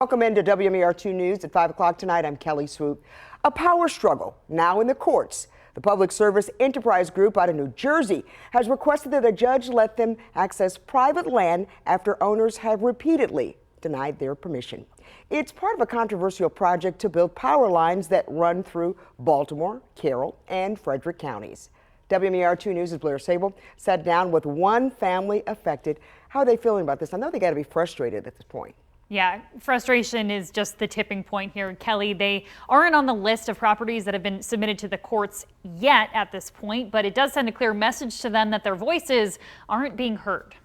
Welcome into WMER2 News at 5 o'clock tonight. I'm Kelly Swoop. A power struggle now in the courts. The Public Service Enterprise Group out of New Jersey has requested that a judge let them access private land after owners have repeatedly denied their permission. It's part of a controversial project to build power lines that run through Baltimore, Carroll, and Frederick counties. WMER2 News' Blair Sable sat down with one family affected. How are they feeling about this? I know they got to be frustrated at this point. Yeah, frustration is just the tipping point here, Kelly. They aren't on the list of properties that have been submitted to the courts yet at this point, but it does send a clear message to them that their voices aren't being heard.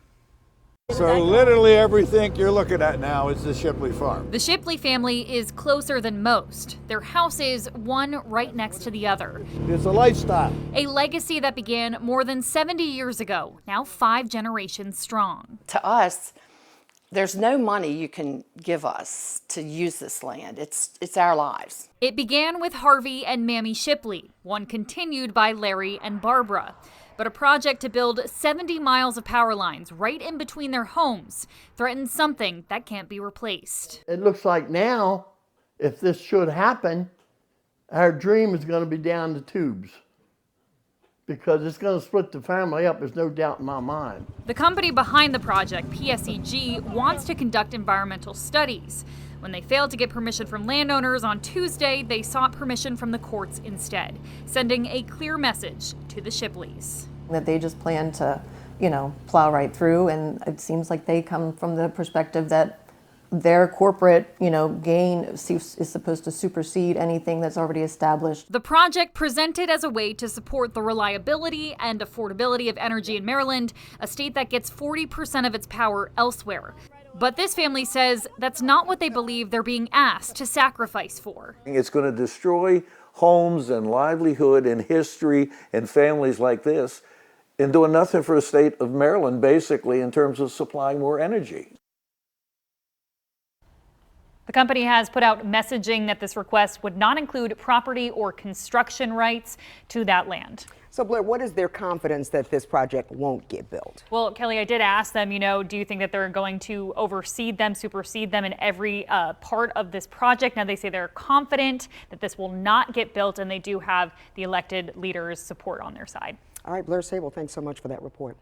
So literally everything you're looking at now is the Shipley farm. The Shipley family is closer than most. Their house is one right next to the other. It's a lifestyle. A legacy that began more than 70 years ago, now 5 generations strong. To us, there's no money you can give us to use this land. It's our lives. It began with Harvey and Mammy Shipley, one continued by Larry and Barbara. But a project to build 70 miles of power lines right in between their homes threatens something that can't be replaced. It looks like now, if this should happen, our dream is going to be down the tubes, because it's going to split the family up. There's no doubt in my mind. The company behind the project, PSEG, wants to conduct environmental studies. When they failed to get permission from landowners on Tuesday, they sought permission from the courts instead, sending a clear message to the Shipleys. That they just plan to, plow right through, and it seems like they come from the perspective that their corporate, gain is supposed to supersede anything that's already established. The project presented as a way to support the reliability and affordability of energy in Maryland, a state that gets 40% of its power elsewhere. But this family says that's not what they believe they're being asked to sacrifice for. It's going to destroy homes and livelihood and history and families like this, and doing nothing for the state of Maryland, basically, in terms of supplying more energy. The company has put out messaging that this request would not include property or construction rights to that land. So, Blair, what is their confidence that this project won't get built? Well, Kelly, I did ask them, do you think that they're going to supersede them in every part of this project? Now, they say they're confident that this will not get built, and they do have the elected leaders' support on their side. All right, Blair Sable, thanks so much for that report.